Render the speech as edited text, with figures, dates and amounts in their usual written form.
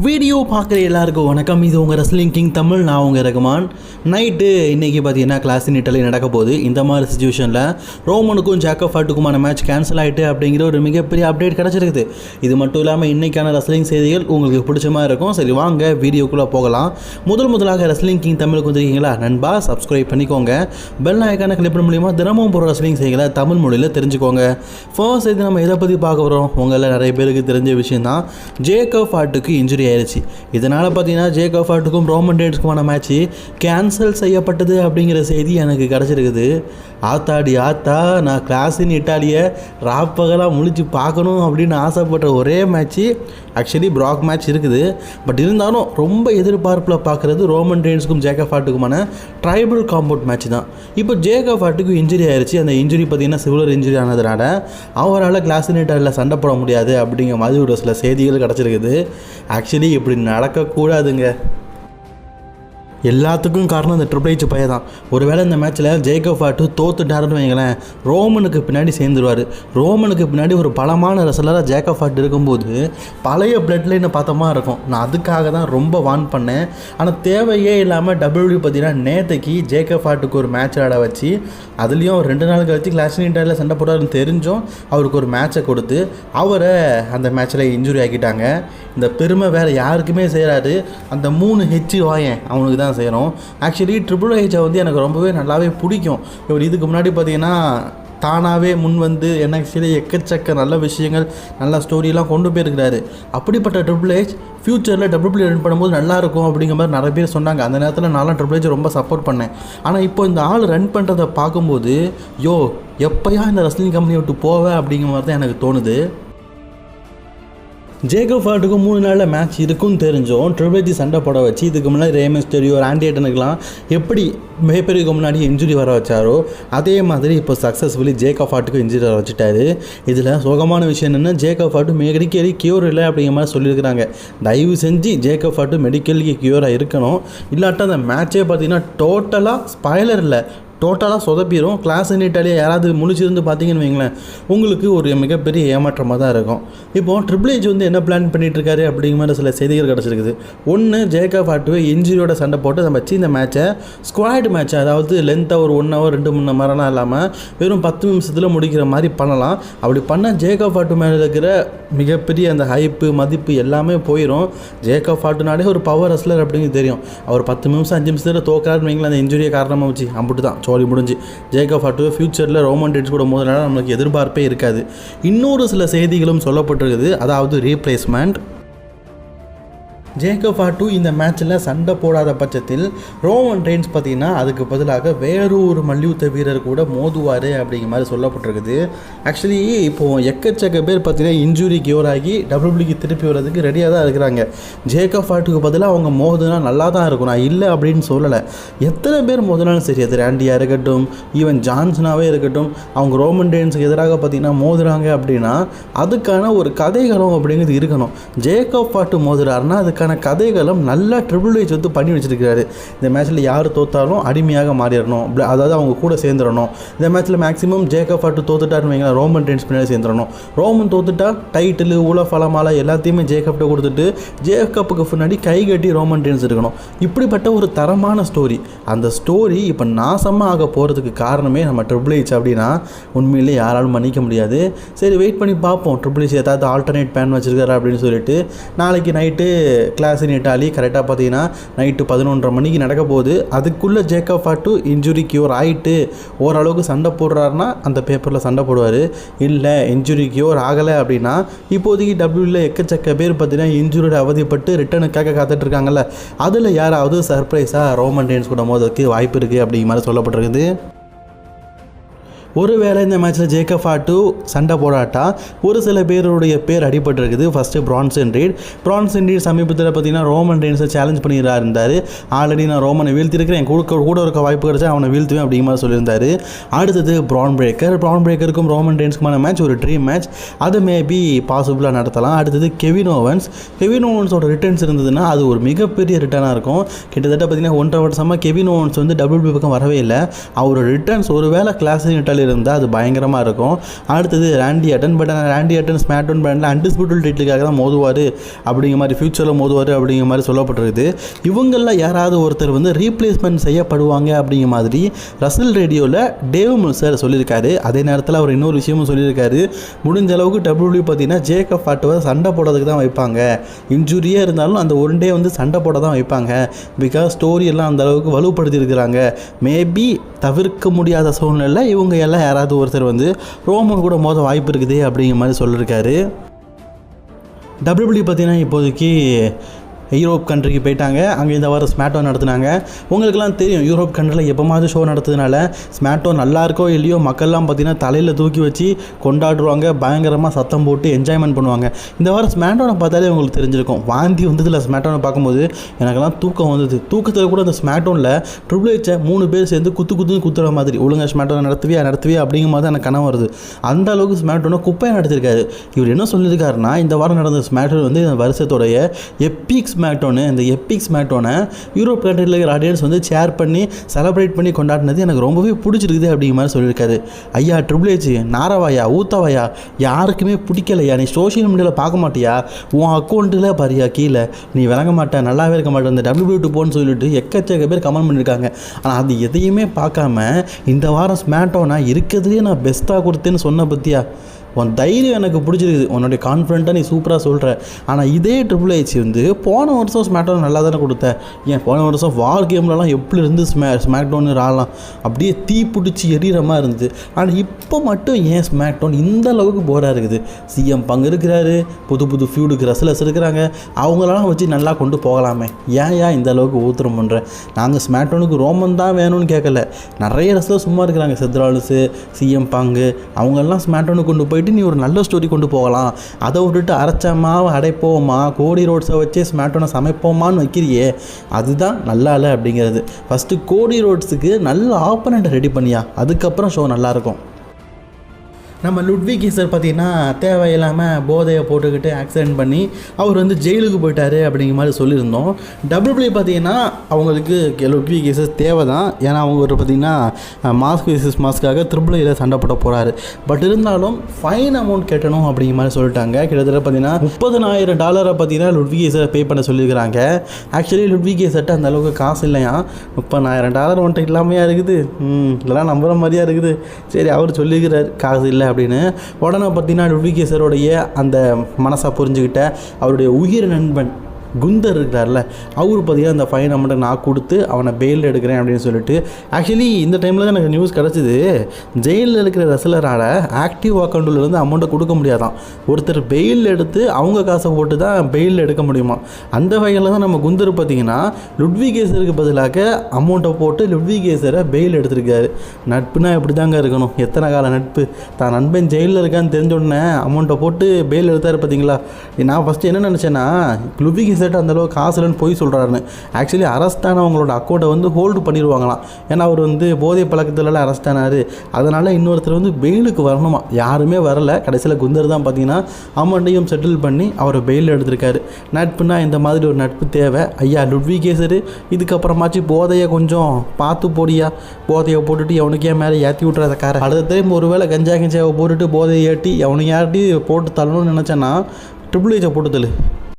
Video பார்க்குற எல்லாருக்கும் வணக்கம். இது உங்கள் ரெஸ்லிங் கிங் தமிழ். நான் உங்கள் ரகுமான். நைட்டு இன்றைக்கி பார்த்தீங்கன்னா கிளாஸ் இன் இட்டலி நடக்க போகுது. இந்த மாதிரி சுச்சுவேஷனில் ரோமனுக்கும் ஜேக்கப் ஹார்ட்டுக்குமான மேட்ச் கேன்சல் ஆகிட்டு அப்படிங்கிற ஒரு மிகப்பெரிய அப்டேட் கிடச்சிருக்குது. இது மட்டும் இல்லாமல் இன்றைக்கான ரெஸ்லிங் செய்திகள் உங்களுக்கு பிடிச்ச மாதிரி இருக்கும். சரி வாங்க வீடியோக்குள்ளே போகலாம். முதலாக ரெஸ்லிங் கிங் தமிழுக்கு வந்துருக்கீங்களா நண்பா, சப்ஸ்கிரைப் பண்ணிக்கோங்க. பெல் ஐக்கான கிளிக் பண்ண மூலியமாக தினமும் போகிற ரெஸ்லிங் செய்திகளை தமிழ் மொழியில் தெரிஞ்சுக்கோங்க. ஃபர்ஸ்ட் இது நம்ம எதை பற்றி பார்க்க போகிறோம், உங்களில் நிறைய பேருக்கு தெரிஞ்ச விஷயம் தான். ஜேக்கப் ஹார்ட்டுக்கு இன்ஜுரி ஆயிடுச்சு. இதனால் பார்த்தீங்கன்னா ஜேக்கப் ஹார்ட்டுக்கும் ரோமன் ரெயின்ஸுக்குமான மேட்ச்சு கேன்சல் செய்யப்பட்டது அப்படிங்கிற செய்தி எனக்கு கிடச்சிருக்குது. ஆத்தாடி ஆத்தா, நான் கிளாஸ் இன் இட்டாலியை ராப்பகலாக முழிச்சு பார்க்கணும் அப்படின்னு ஆசைப்பட்ட ஒரே மேட்ச்சு ஆக்சுவலி ப்ராக் மேட்ச் இருக்குது. பட் இருந்தாலும் ரொம்ப எதிர்பார்ப்பில் பார்க்குறது ரோமன் ரெயின்ஸுக்கும் ஜேக்கப் ஹார்ட்டுக்குமான ட்ரைபல் காம்பவுண்ட் மேட்ச் தான். இப்போ ஜேக்கப் ஹார்ட்டுக்கு இன்ஜுரி ஆயிடுச்சு. அந்த இன்ஜுரி பார்த்தீங்கன்னா சிவிலர் இன்ஜுரி ஆனதுனால அவரால் கிளாஸ் இன் இட்டாலியில் சண்டை போட முடியாது அப்படிங்கிற மாதிரி ஒரு சில செய்திகள் கிடச்சிருக்குது. ஆக்சுவலி இப்படி நடக்கக்கூடாதுங்க. எல்லாத்துக்கும் காரணம் இந்த ட்ரிபிள் எச் பையன் தான். ஒருவேளை இந்த மேட்ச்சில் ஜேக்கப் ஹார்ட்டு தோத்துட்டாருன்னு வைங்களேன், ரோமனுக்கு பின்னாடி சேர்ந்துருவார். ரோமனுக்கு பின்னாடி ஒரு பலமான ரெஸ்லராக ஜேக்கப் ஹார்ட் இருக்கும்போது பழைய பிளட் லைனை பார்த்தமா இருக்கும். நான் அதுக்காக தான் ரொம்ப வார்ன் பண்ணேன். ஆனால் தேவையே இல்லாமல் டபிள்யூ பார்த்தீங்கன்னா நேற்றுக்கு ஜேக்கப் ஹார்ட்டுக்கு ஒரு மேட்ச் ஆட வச்சு அதுலேயும் 2 நாள் கழிச்சு கிளாஸ் இன் இட்டாலியில் சண்டை போடாருன்னு தெரிஞ்சும் அவருக்கு ஒரு மேட்சை கொடுத்து அவரை அந்த மேட்ச்சில் இன்ஜுரி ஆக்கிட்டாங்க. இந்த பெருமை வேறு யாருக்குமே செய்கிறாரு, அந்த 3 ஹெச் வாயன் அவனுக்கு தான் செய்கிறோம். ஆக்சுவலி ட்ரிபிள் ஹெச்சை வந்து எனக்கு ரொம்பவே நல்லாவே பிடிக்கும். இவர் இதுக்கு முன்னாடி பார்த்தீங்கன்னா தானாகவே முன் வந்து எனக்கு எக்கச்சக்க நல்ல விஷயங்கள் நல்ல ஸ்டோரியெல்லாம் கொண்டு போயிருக்கிறாரு. அப்படிப்பட்ட ட்ரிபிள் ஹெச் ஃப்யூச்சரில் டபிள்யூ ரன் பண்ணும்போது நல்லாயிருக்கும் அப்படிங்கிற மாதிரி நிறைய பேர் சொன்னாங்க. அந்த நேரத்தில் நான்லாம் ட்ரிபிள் ஹெச் ரொம்ப சப்போர்ட் பண்ணேன். ஆனால் இப்போ இந்த ஆள் ரன் பண்ணுறதை பார்க்கும்போது எப்போயா இந்த ரெஸ்லிங் கம்பெனி விட்டு போவேன் அப்படிங்கிற மாதிரி தான் எனக்கு தோணுது. ஜேக்கப் ஹார்ட்டுக்கு 3 நாளில் மேட்ச் இருக்குன்னு தெரிஞ்சோம் ட்ரிபிள் ஹெச் சண்டை போட வச்சு இதுக்கு முன்னாடி ரே மிஸ்டீரியோ ஆண்டி ஆர்டனுக்கெலாம் எப்படி மிகப்பெரியக்கு முன்னாடி இன்ஜுரி வர வச்சாரோ அதே மாதிரி இப்போ சக்ஸஸ்ஃபுல்லி ஜேக்கப் ஹார்ட்டுக்கு இன்ஜுரி வர வச்சுட்டாரு. இதில் சோகமான விஷயம் என்னென்னா ஜேக்கப் ஹார்ட்டு மெடிக்கலி கியூர் இல்லை அப்படிங்கிற மாதிரி சொல்லியிருக்கிறாங்க. தயவு செஞ்சு ஜேக்கப் ஹார்ட்டு மெடிக்கலி கியூராக இருக்கணும். இல்லாட்டா அந்த மேட்சே பார்த்தீங்கன்னா டோட்டலாக ஸ்பாய்லர் இல்லை, டோட்டலாக சொதப்பிடும். கிளாஸ் இன் இட்டாலியா யாராவது முழிச்சிருந்து பார்த்தீங்கன்னு வைங்களேன், உங்களுக்கு ஒரு மிகப்பெரிய ஏமாற்றமாக தான் இருக்கும். இப்போது ட்ரிபிள் ஹெச் வந்து என்ன பிளான் பண்ணிகிட்ருக்காரு அப்படிங்கிற மாதிரி சில செய்திகள் கிடச்சிருக்குது. ஒன்று, ஜேக்கப் ஹார்ட்டு இன்ஜுரியோட சண்டை போட்டு நம்ம வச்சு இந்த மேட்சை ஸ்குவாட் மேட்ச், அதாவது லென்த்தாக ஒரு 1 ஹவர் 2 மணி நேரம்லாம் இல்லாமல் வெறும் 10 நிமிஷத்தில் முடிக்கிற மாதிரி பண்ணலாம். அப்படி பண்ணால் ஜேக்கப் ஹார்ட்டு மேலே இருக்கிற மிகப்பெரிய அந்த ஹைப்பு மதிப்பு எல்லாமே போயிடும். ஜேக்கப் ஹார்ட்டுனாலே ஒரு பவர் ரெஸ்லர் அப்படிங்கிறது தெரியும். அவர் 10 நிமிஷம் 5 நிமிஷத்தில் தோக்காருன்னு வைங்களேன், அந்த இன்ஜுரியை காரணமாக வச்சு அம்பிட்டு தான் சோழி முடிஞ்சு. ஜேக்கப் ஹார்ட்டு ஃப்யூச்சரில் ரோமன் ரெயின்ஸ் கூட மோதினால நம்மளுக்கு எதிர்பார்ப்பே இருக்காது. இன்னொரு சில செய்திகளும் சொல்லப்பட்டிருக்குது, அதாவது ரீப்ளேஸ்மெண்ட். ஜேக்கப் ஹார்ட்டு இந்த மேட்ச்சில் சண்டை போடாத பட்சத்தில் ரோமன் ரெயின்ஸ் பார்த்திங்கன்னா அதுக்கு பதிலாக வேறொரு மல்யுத்த வீரர் கூட மோதுவார் அப்படிங்கிற மாதிரி சொல்லப்பட்டிருக்குது. ஆக்சுவலி இப்போது எக்கச்சக்க பேர் பார்த்திங்கன்னா இன்ஜுரி கியூர் ஆகி டபிள்யூபிள்யூக்கு திருப்பி வர்றதுக்கு ரெடியாக தான் இருக்கிறாங்க. ஜேக்கப் ஹார்ட்டுக்கு பதிலாக அவங்க மோதுனா நல்லா தான் இருக்கும், நான் இல்லை அப்படின்னு சொல்லலை. எத்தனை பேர் மோதினாலும் சரி, அது ரேண்டியாக இருக்கட்டும், ஈவன் ஜான்சனாகவே இருக்கட்டும், அவங்க ரோமன் ரெயின்ஸுக்கு எதிராக பார்த்திங்கன்னா மோதுறாங்க அப்படின்னா அதுக்கான ஒரு கதைகளும் அப்படிங்கிறது இருக்கணும். ஜேக்கப் ஹார்ட்டு மோதுறாருன்னா அதுக்கு கதைகளும் நல்லா ட்ரிபிள் ஹெச் வந்து பண்ணி வச்சிருக்கிறாரு. இந்த மேட்ச்சில் யார் தோத்தாலும் அடிமையாக மாறிடணும், அதாவது அவங்க கூட சேர்ந்துடணும். இந்த மேட்ச்சில் மேக்ஸிமம் ஜேக்கப் ஹார்ட்டு தோத்துட்டாருன்னு வைங்களேன், ரோமன் ரெயின்ஸ் பின்னாடி சேர்ந்துடணும். ரோமன் தோத்துட்டா டைட்டில் உலஃபலமால எல்லாத்தையுமே ஜேக்கப்ட்ட கொடுத்துட்டு ஜேக்கப்புக்கு முன்னாடி கை கட்டி ரோமன் ரெயின்ஸ் இருக்கணும். இப்படிப்பட்ட ஒரு தரமான ஸ்டோரி. அந்த ஸ்டோரி இப்போ நாசமாக ஆக போகிறதுக்கு காரணமே நம்ம ட்ரிபிள் ஹெச் அப்படின்னா உண்மையிலே யாராலும் மன்னிக்க முடியாது. சரி வெயிட் பண்ணி பார்ப்போம், ட்ரிபிள் ஹெச் ஏதாவது ஆல்டர்னேட் பிளான் வச்சுருக்காரு அப்படின்னு சொல்லிட்டு. நாளைக்கு நைட்டு கிளாஸ் இன் இட்டாலி கரெக்டாக பார்த்தீங்கன்னா நைட்டு 11:30 மணிக்கு நடக்க போகுது. அதுக்குள்ளே ஜேக்கப் ஹார்ட்டு இன்ஜுரி கியூர் ஆகிட்டு ஓரளவுக்கு சண்டை போடுறாருன்னா அந்த பேப்பரில் சண்டை போடுவார். இல்லை இன்ஜுரி கியூர் ஆகலை அப்படின்னா இப்போதைக்கு டபிள்யூவில் எக்கச்சக்க பேர் பார்த்தீங்கன்னா இன்ஜுரியோட அவதிப்பட்டு ரிட்டனுக்காக காத்துட்ருக்காங்கல்ல, அதில் யாராவது சர்ப்ரைஸாக ரோமன் ரெயின்ஸ் கூட மோதுறதுக்கு வாய்ப்பு இருக்குது அப்படிங்கிற மாதிரி சொல்லப்பட்டிருக்குது. ஒருவேளை இந்த மேட்ச்சில் ஜேக்கப் ஹார்ட்டு சண்டை போடாட்டா ஒரு சில பேருடைய பேர் அடிபட்டிருக்குது. ஃபஸ்ட்டு பிரான்சன் ரீட் சமீபத்தில் பார்த்தீங்கன்னா ரோமன் ரெயின்ஸை சேலஞ்ச் பண்ணியிருந்தார். ஆல்ரெடி நான் ரோமனை வீழ்த்திருக்கிறேன், என் கூட இருக்க வாய்ப்பு கிடைச்சா அவனை வீழ்த்துவேன் அப்படிங்கிற மாதிரி சொல்லியிருந்தார். அடுத்தது பிரான் பிரேக்கருக்கும் ரோமன் ரெயின்ஸ்க்குமான மேட்ச் ஒரு ட்ரீம் மேட்ச், அது மேபி பாசிபிளாக நடத்தலாம். அடுத்தது கெவின் ஓவன்ஸோட ரிட்டர்ன்ஸ் இருந்ததுன்னா அது ஒரு மிகப்பெரிய ரிட்டர்னாக இருக்கும். கிட்டத்தட்ட பார்த்தீங்கன்னா 1.5 வருஷமாக கெவின் ஓவன்ஸ் வந்து டபிள்யூபிள்யூ பக்கம் வரவே இல்லை. அவரோட ரிட்டர்ன்ஸ் ஒருவேளை கிளாஸ் இன் இட்டாலி சொல்லியிருந்தால் அது பயங்கரமாக இருக்கும். அடுத்தது Randy Orton. But Randy Orton SmackDown பிராண்டில் அன்டிஸ்பியூட்டட் டைட்டிலுக்காக தான் மோதுவார் அப்படிங்கிற மாதிரி, ஃபியூச்சரில் மோதுவார் அப்படிங்கிற மாதிரி சொல்லப்பட்டிருக்குது. இவங்களில் யாராவது ஒருத்தர் வந்து ரீப்ளேஸ்மெண்ட் செய்யப்படுவாங்க அப்படிங்கிற மாதிரி ரசல் ரேடியோவில் டேவ் மில்சர் சொல்லியிருக்காரு. அதே நேரத்தில் அவர் இன்னொரு விஷயமும் சொல்லியிருக்காரு, முடிஞ்ச அளவுக்கு WWE பார்த்தீங்கன்னா ஜேக்கப் ஃபார்ட்டை சண்டை போடுறதுக்கு தான் வைப்பாங்க. இன்ஜுரியாக இருந்தாலும் அந்த ஒன் டே வந்து சண்டை போட தான் வைப்பாங்க. பிகாஸ் ஸ்டோரி எல்லாம் அந்த அளவுக்கு வலுப்படுத்தியிருக்கிறாங்க. மேபி தவிர்க்க முடியாத சூழ்நிலை இவங்க எல்லாம் யாராவது ஒருத்தர் வந்து ரோமன் கூட மோத வாய்ப்பு இருக்குது அப்படிங்கிற மாதிரி சொல்லியிருக்காரு. WWE பார்த்தீங்கன்னா இப்போதைக்கு யூரோப் கண்ட்ரிக்கு போயிட்டாங்க. அங்கே இந்த வாரம் ஸ்மாக்டவுன் நடத்துனாங்க. உங்களுக்குலாம் தெரியும், யூரோப் கண்ட்ரியில் எப்போமாவது ஷோ நடத்துறதுனால ஸ்மாக்டவுன் நல்லா இருக்கோ இல்லையோ மக்கள்லாம் பார்த்தீங்கன்னா தலையில் தூக்கி வச்சு கொண்டாடுவாங்க, பயங்கரமாக சத்தம் போட்டு என்ஜாய்மெண்ட் பண்ணுவாங்க. இந்த வாரம் ஸ்மாக்டவுனை பார்த்தாலே உங்களுக்கு தெரிஞ்சிருக்கும், வாந்தி வந்ததில்ல. ஸ்மாக்டவுனை பார்க்கும்போது எனக்கெல்லாம் தூக்கம் வந்தது. தூக்கத்தில் கூட அந்த ஸ்மாக்டவுனில் ட்ரிபிள் ஹெச்சை 3 பேர் சேர்ந்து குத்துற மாதிரி ஒழுங்காக ஸ்மாக்டவுனை நடத்துவியா அப்படிங்கிற மாதிரி எனக்கு கனவு வருது. அந்த அளவுக்கு ஸ்மாக்டவுனை குப்பையாக நடத்திருக்காரு. இவர் என்ன சொல்லியிருக்காருன்னா, இந்த வாரம் நடந்த ஸ்மாக்டவுன் வந்து இந்த வருஷத்தோடைய எப்பிக் ஸ்மாக்டவுனு, இந்த எப்பிக் ஸ்மாக்டவுனை யூரோப் கண்ட்ரியில் இருக்கிற ஆடியன்ஸ் வந்து ஷேர் பண்ணி செலிப்ரேட் பண்ணி கொண்டாடினது எனக்கு ரொம்பவே பிடிச்சிருக்குது அப்படிங்கிற மாதிரி சொல்லியிருக்காரு. ஐயா ட்ரிபிள் ஹெச் நாரவாயா ஊத்தவாயா யாருக்குமே பிடிக்கலையா, நீ சோஷியல் மீடியாவில் பார்க்க மாட்டியா, உன் அக்கௌண்ட்டில் பாரியா கீழே நீ விளங்க மாட்டேன், நல்லாவே இருக்க மாட்டேன், இந்த WWE போன்னு சொல்லிட்டு எக்கச்சக்க பேர் கமெண்ட் பண்ணியிருக்காங்க. ஆனால் அது எதையுமே பார்க்காம இந்த வாரம் ஸ்மாக்டவுனை இருக்கிறதுலேயே நான் பெஸ்ட்டாக கொடுத்தேன்னு சொன்ன பற்றியா, உன் தைரியம் எனக்கு பிடிச்சிருக்குது, உன்னுடைய கான்ஃபிடென்ட்டாக நீ சூப்பராக சொல்கிற. ஆனால் இதே ட்ரிபிள் ஹெச் வந்து போன வருஷம் ஸ்மாக்டவுன் நல்லா தானே கொடுத்தேன். ஏன் போன வருஷம் வார் கேம்லலாம் எப்படி இருந்து ஸ்மாக்டவுன் ஆடலாம் அப்படியே தீ பிடிச்சி எரியிற மாதிரி இருந்துச்சு. ஆனால் இப்போ மட்டும் ஏன் ஸ்மாக்டவுன் இந்த அளவுக்கு போராக இருக்குது? சிஎம் பங்கு இருக்கிறாரு, புது ஃபியூடுக்கு ரெஸ்லர்ஸ் இருக்கிறாங்க, அவங்களெல்லாம் வச்சு நல்லா கொண்டு போகலாமே. ஏன் இந்த அளவுக்கு ஊத்திரம் பண்ணுறேன்? நாங்கள் ஸ்மாக்டவுனுக்கு ரோமன் தான் வேணும்னு கேட்கல, நிறைய ரெஸ்லர் சும்மா இருக்கிறாங்க, செத்ரால்ஸு, சிஎம் பங்கு, அவங்கெல்லாம் ஸ்மாக்டவுனுக்கு கொண்டு போய் நீ ஒரு நல்ல ஸ்டோரி கொண்டு போகலாம். அதை விட்டுட்டு அரைச்சமா அடைப்போமா கோடி ரோட்ஸை வச்சே ஸ்மாக்டவுனை சமைப்போமான்னு வைக்கிறியே, அதுதான் நல்லா இல்லை அப்படிங்கிறது. ஃபஸ்ட்டு கோடி ரோட்ஸுக்கு நல்ல ஆப்பனண்ட் ரெடி பண்ணியா, அதுக்கப்புறம் ஷோ நல்லாயிருக்கும். நம்ம லுட்விக் ஈசர் பார்த்திங்கன்னா தேவையில்லாமல் போதையை போட்டுக்கிட்டு ஆக்சிடென்ட் பண்ணி அவர் வந்து ஜெயிலுக்கு போயிட்டார் அப்படிங்கிற மாதிரி சொல்லியிருந்தோம். WWE பார்த்திங்கன்னா அவங்களுக்கு லுட்விக் ஈசர் தேவை தான். ஏன்னா அவங்க ஒரு பார்த்திங்கன்னா மாஸ்க் விசஸ் மாஸ்க்காக ட்ரிபிள் சண்டை போட போகிறாரு. பட் இருந்தாலும் ஃபைன் அமௌண்ட் கட்டணும் அப்படிங்கிற மாதிரி சொல்லிட்டாங்க. கிட்டத்தட்ட பார்த்திங்கன்னா $30,000 பார்த்திங்கன்னா லுட்விக் ஈசரை பே பண்ண சொல்லியிருக்கிறாங்க. ஆக்சுவலி லுட்விக் ஈசர்ட்ட அந்த அளவுக்கு காசு இல்லையா, $30,000 வந்துட்டு இல்லாமையாக இருக்குது. இதெல்லாம் நம்புகிற மாதிரியாக இருக்குது. சரி, அவர் சொல்லியிருக்கிறார் காசு இல்லை அப்படின்னு. உடனே பார்த்தீங்கன்னா லுட்விக் ஈசருடைய அந்த மனசை புரிஞ்சுக்கிட்ட அவருடைய உயிர் நண்பன் குந்தர் இருக்கிறார்ல, அவர் பார்த்தீங்கன்னா அந்த ஃபைன் அமௌண்ட்டை நான் கொடுத்து அவனை பெயில் எடுக்கிறேன் அப்படின்னு சொல்லிட்டு. ஆக்சுவலி இந்த டைமில் தான் எனக்கு நியூஸ் கிடச்சிது, ஜெயிலில் இருக்கிற ரெஸ்லரால் ஆக்டிவ் அக்கௌண்ட்டிலேருந்து அமௌண்ட்டை கொடுக்க முடியாதான். ஒருத்தர் பெயில் எடுத்து அவங்க காசை போட்டு தான் பெயில் எடுக்க முடியுமா. அந்த வகையில் தான் நம்ம குந்தர் பார்த்திங்கன்னா லுட்விக் ஈசருக்கு பதிலாக அமௌண்ட்டை போட்டு லுட்விக் ஈசரை பெயில் எடுத்திருக்காரு. நட்புனா எப்படி தாங்க இருக்கணும், எத்தனை கால நட்பு. தான் நண்பன் ஜெயிலில் இருக்கான்னு தெரிஞ்ச உடனே அமௌண்ட்டை போட்டு பெயில் எடுத்தார் பார்த்தீங்களா. நான் ஃபஸ்ட்டு என்ன நினச்சேன்னா, லுட்விக் ஈசர் அந்தளவுக்கு காசு இல்லைன்னு போய் சொல்கிறாருன்னு. ஆக்சுவலி அரெஸ்ட் ஆனவங்களோட அக்கௌண்ட்டை வந்து ஹோல்டு பண்ணிடுவாங்களாம். ஏன்னா அவர் வந்து போதை பழக்கத்துலலாம் அரெஸ்ட் ஆனார். அதனால் இன்னொருத்தர் வந்து பெயிலுக்கு வரணுமா, யாருமே வரலை. கடைசியில் குந்தர் தான் பார்த்தீங்கன்னா அமௌண்ட்டையும் செட்டில் பண்ணி அவரை பெயில் எடுத்திருக்காரு. நட்புனா இந்த மாதிரி ஒரு நட்பு தேவை. ஐயா லுட்விக் ஈசர் இதுக்கப்புறமாச்சு போதையை கொஞ்சம் பார்த்து போடியா, போதையை போட்டுட்டு எவனுக்கே மேலே ஏற்றி விட்றாத காரை. அடுத்த டைம் ஒருவேளை கஞ்சாவை போட்டுட்டு போதையை ஏற்றி எவனுக்கு யார்ட்டி போட்டு தள்ளணும்னு நினச்சேன்னா ட்ரிபிள் ஹெச்சை போட்டு தள்ளு.